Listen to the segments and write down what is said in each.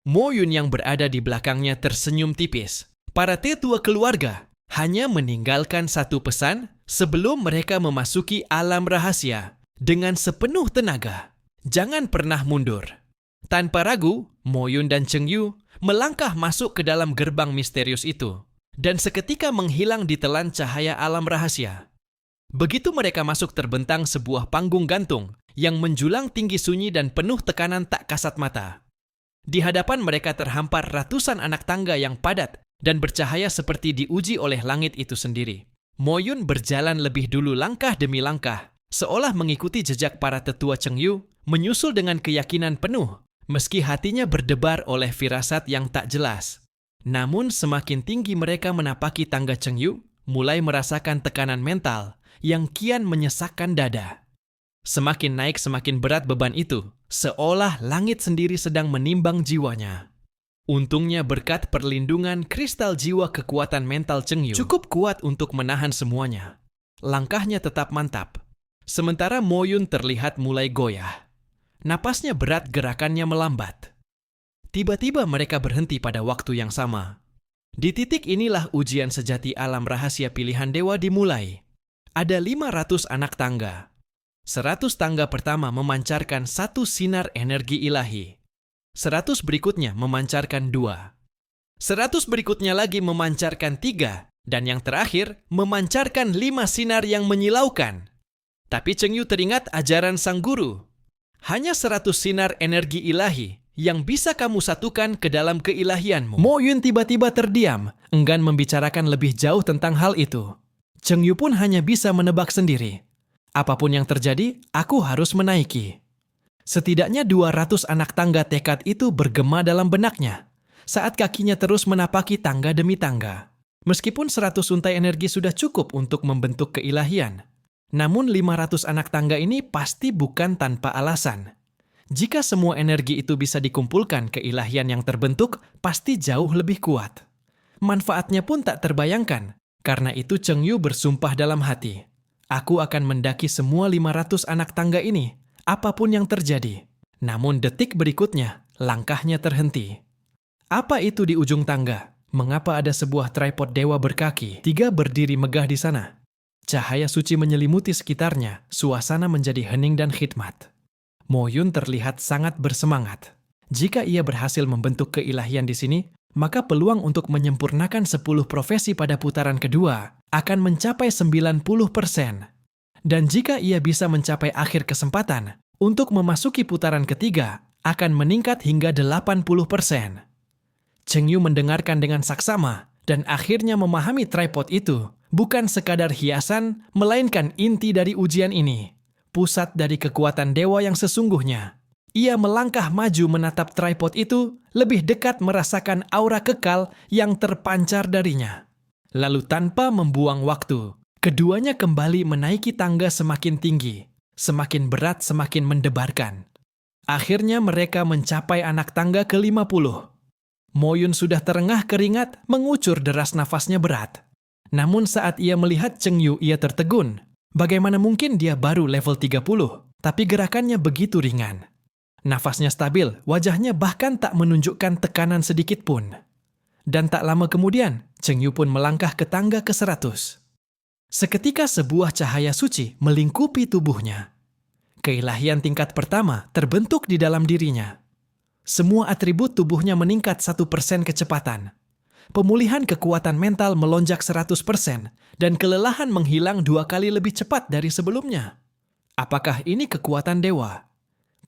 Mo Yun yang berada di belakangnya tersenyum tipis. Para tetua keluarga hanya meninggalkan satu pesan sebelum mereka memasuki alam rahasia dengan sepenuh tenaga. Jangan pernah mundur. Tanpa ragu, Mo Yun dan Cheng Yu melangkah masuk ke dalam gerbang misterius itu dan seketika menghilang di telan cahaya alam rahasia. Begitu mereka masuk, terbentang sebuah panggung gantung yang menjulang tinggi, sunyi dan penuh tekanan tak kasat mata. Di hadapan mereka terhampar ratusan anak tangga yang padat dan bercahaya seperti diuji oleh langit itu sendiri. Mo Yun berjalan lebih dulu langkah demi langkah, seolah mengikuti jejak para tetua Cheng Yu, menyusul dengan keyakinan penuh, meski hatinya berdebar oleh firasat yang tak jelas. Namun semakin tinggi mereka menapaki tangga Cheng Yu, mulai merasakan tekanan mental yang kian menyesakkan dada. Semakin naik semakin berat beban itu, seolah langit sendiri sedang menimbang jiwanya. Untungnya berkat perlindungan kristal jiwa, kekuatan mental Cheng Yu cukup kuat untuk menahan semuanya. Langkahnya tetap mantap. Sementara Mo Yun terlihat mulai goyah. Napasnya berat, gerakannya melambat. Tiba-tiba mereka berhenti pada waktu yang sama. Di titik inilah ujian sejati alam rahasia pilihan dewa dimulai. Ada 500 anak tangga. 100 tangga pertama memancarkan satu sinar energi ilahi. 100 berikutnya memancarkan 2. 100 berikutnya lagi memancarkan 3. Dan yang terakhir memancarkan 5 sinar yang menyilaukan. Tapi Cheng Yu teringat ajaran sang guru. Hanya 100 sinar energi ilahi yang bisa kamu satukan ke dalam keilahianmu. Mo Yun tiba-tiba terdiam, enggan membicarakan lebih jauh tentang hal itu. Cheng Yu pun hanya bisa menebak sendiri. Apapun yang terjadi, aku harus menaiki. Setidaknya 200 anak tangga tekad itu bergema dalam benaknya saat kakinya terus menapaki tangga demi tangga. Meskipun 100 untai energi sudah cukup untuk membentuk keilahian, namun 500 anak tangga ini pasti bukan tanpa alasan. Jika semua energi itu bisa dikumpulkan, keilahian yang terbentuk pasti jauh lebih kuat. Manfaatnya pun tak terbayangkan. Karena itu Cheng Yu bersumpah dalam hati, aku akan mendaki semua 500 anak tangga ini, apapun yang terjadi. Namun detik berikutnya, langkahnya terhenti. Apa itu di ujung tangga? Mengapa ada sebuah tripod dewa berkaki 3 berdiri megah di sana? Cahaya suci menyelimuti sekitarnya, suasana menjadi hening dan khidmat. Mo Yun terlihat sangat bersemangat. Jika ia berhasil membentuk keilahian di sini, maka peluang untuk menyempurnakan 10 profesi pada putaran kedua akan mencapai 90%. Dan jika ia bisa mencapai akhir kesempatan untuk memasuki putaran ketiga, akan meningkat hingga 80%. Cheng Yu mendengarkan dengan saksama dan akhirnya memahami tripod itu bukan sekadar hiasan, melainkan inti dari ujian ini. Pusat dari kekuatan dewa yang sesungguhnya. Ia melangkah maju menatap tripod itu, lebih dekat merasakan aura kekal yang terpancar darinya. Lalu tanpa membuang waktu, keduanya kembali menaiki tangga semakin tinggi, semakin berat, semakin mendebarkan. Akhirnya mereka mencapai anak tangga ke-50. Mo Yun sudah terengah keringat, mengucur deras, nafasnya berat. Namun saat ia melihat Cheng Yu, ia tertegun. Bagaimana mungkin dia baru level 30, tapi gerakannya begitu ringan. Nafasnya stabil, wajahnya bahkan tak menunjukkan tekanan sedikit pun. Dan tak lama kemudian, Cheng Yu pun melangkah ke tangga ke-100. Seketika sebuah cahaya suci melingkupi tubuhnya. Keilahian tingkat pertama terbentuk di dalam dirinya. Semua atribut tubuhnya meningkat 1% kecepatan. Pemulihan kekuatan mental melonjak 100% dan kelelahan menghilang 2 kali lebih cepat dari sebelumnya. Apakah ini kekuatan dewa?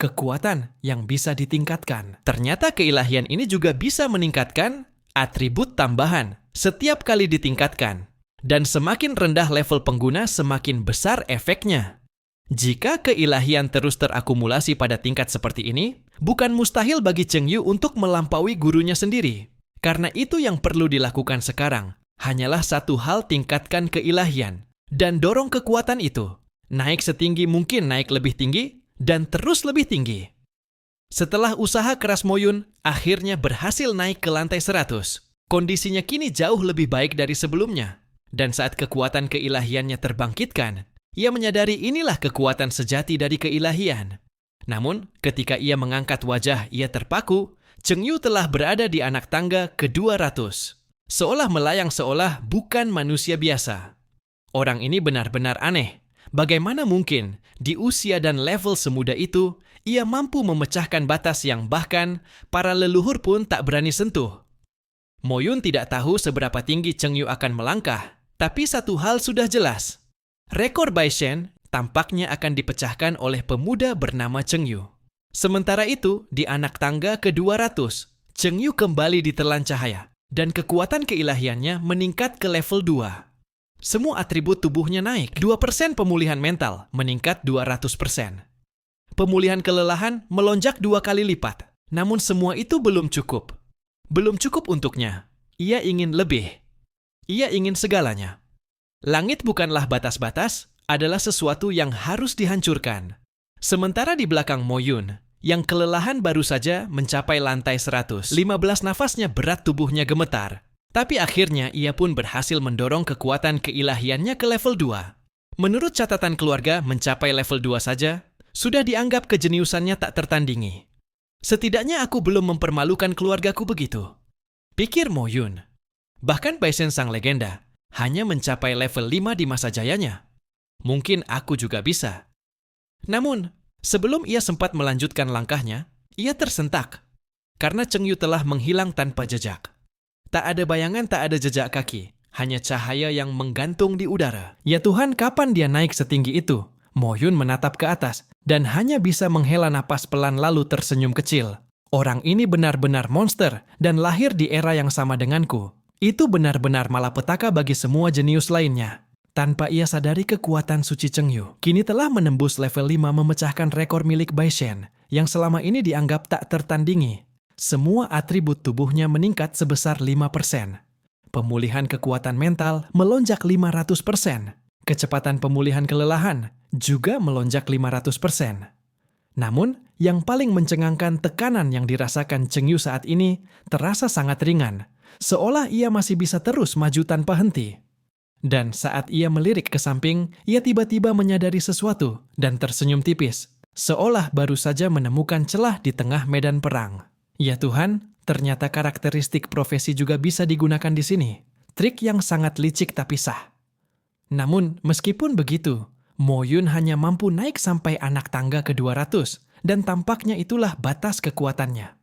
Kekuatan yang bisa ditingkatkan. Ternyata keilahian ini juga bisa meningkatkan atribut tambahan setiap kali ditingkatkan. Dan semakin rendah level pengguna, semakin besar efeknya. Jika keilahian terus terakumulasi pada tingkat seperti ini, bukan mustahil bagi Cheng Yu untuk melampaui gurunya sendiri. Karena itu yang perlu dilakukan sekarang, hanyalah satu hal: tingkatkan keilahian. Dan dorong kekuatan itu. Naik setinggi mungkin, naik lebih tinggi, dan terus lebih tinggi. Setelah usaha keras Mo Yun, akhirnya berhasil naik ke lantai 100. Kondisinya kini jauh lebih baik dari sebelumnya. Dan saat kekuatan keilahiannya terbangkitkan, ia menyadari inilah kekuatan sejati dari keilahian. Namun, ketika ia mengangkat wajah, ia terpaku Cheng Yu telah berada di anak tangga ke-200. Seolah melayang seolah bukan manusia biasa. Orang ini benar-benar aneh. Bagaimana mungkin di usia dan level semuda itu, ia mampu memecahkan batas yang bahkan para leluhur pun tak berani sentuh. Mo Yun tidak tahu seberapa tinggi Cheng Yu akan melangkah, tapi satu hal sudah jelas. Rekor Bai Shen tampaknya akan dipecahkan oleh pemuda bernama Cheng Yu. Sementara itu, di anak tangga ke-200, Cheng Yu kembali ditelan cahaya dan kekuatan keilahiannya meningkat ke level 2. Semua atribut tubuhnya naik. 2% pemulihan mental meningkat 200%. Pemulihan kelelahan melonjak 2 kali lipat. Namun semua itu belum cukup. Belum cukup untuknya. Ia ingin lebih. Ia ingin segalanya. Langit bukanlah batas-batas, adalah sesuatu yang harus dihancurkan. Sementara di belakang Mo Yun, yang kelelahan baru saja mencapai lantai 100. 15 nafasnya berat tubuhnya gemetar. Tapi akhirnya ia pun berhasil mendorong kekuatan keilahiannya ke level 2. Menurut catatan keluarga, mencapai level 2 saja, sudah dianggap kejeniusannya tak tertandingi. Setidaknya aku belum mempermalukan keluargaku begitu, pikir Mo Yun. Bahkan Bai Shen sang legenda hanya mencapai level 5 di masa jayanya. Mungkin aku juga bisa. Namun, sebelum ia sempat melanjutkan langkahnya, ia tersentak. Karena Cheng Yu telah menghilang tanpa jejak. Tak ada bayangan, tak ada jejak kaki. Hanya cahaya yang menggantung di udara. Ya Tuhan, kapan dia naik setinggi itu? Mo Yun menatap ke atas dan hanya bisa menghela napas pelan lalu tersenyum kecil. Orang ini benar-benar monster dan lahir di era yang sama denganku. Itu benar-benar malapetaka bagi semua jenius lainnya. Tanpa ia sadari kekuatan suci Cheng Yu, kini telah menembus level 5 memecahkan rekor milik Bai Shen yang selama ini dianggap tak tertandingi. Semua atribut tubuhnya meningkat sebesar 5%. Pemulihan kekuatan mental melonjak 500%. Kecepatan pemulihan kelelahan juga melonjak 500%. Namun, yang paling mencengangkan tekanan yang dirasakan Cheng Yu saat ini terasa sangat ringan, seolah ia masih bisa terus maju tanpa henti. Dan saat ia melirik ke samping, ia tiba-tiba menyadari sesuatu dan tersenyum tipis, seolah baru saja menemukan celah di tengah medan perang. Ya Tuhan, ternyata karakteristik profesi juga bisa digunakan di sini. Trik yang sangat licik tapi sah. Namun, meskipun begitu, Mo Yun hanya mampu naik sampai anak tangga ke-200, dan tampaknya itulah batas kekuatannya.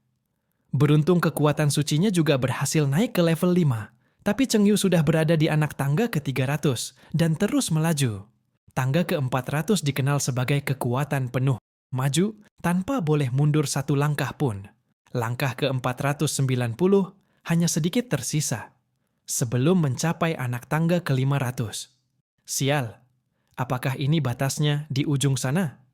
Beruntung kekuatan sucinya juga berhasil naik ke level 5. Tapi Cheng Yu sudah berada di anak tangga ke-300 dan terus melaju. Tangga ke-400 dikenal sebagai kekuatan penuh. Maju tanpa boleh mundur satu langkah pun. Langkah ke-490 hanya sedikit tersisa. Sebelum mencapai anak tangga ke-500. Sial, apakah ini batasnya di ujung sana?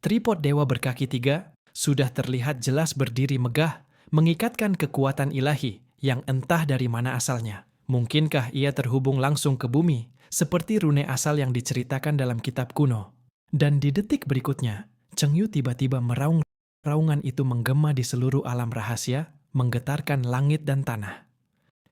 Tripod Dewa berkaki 3 sudah terlihat jelas berdiri megah, mengikatkan kekuatan ilahi yang entah dari mana asalnya. Mungkinkah ia terhubung langsung ke bumi, seperti rune asal yang diceritakan dalam kitab kuno? Dan di detik berikutnya, Cheng Yu tiba-tiba meraung. Raungan itu menggema di seluruh alam rahasia, menggetarkan langit dan tanah.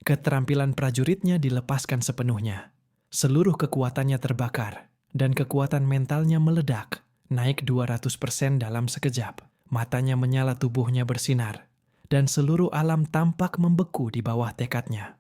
Keterampilan prajuritnya dilepaskan sepenuhnya. Seluruh kekuatannya terbakar, dan kekuatan mentalnya meledak, naik 200% dalam sekejap. Matanya menyala, tubuhnya bersinar, dan seluruh alam tampak membeku di bawah tekadnya.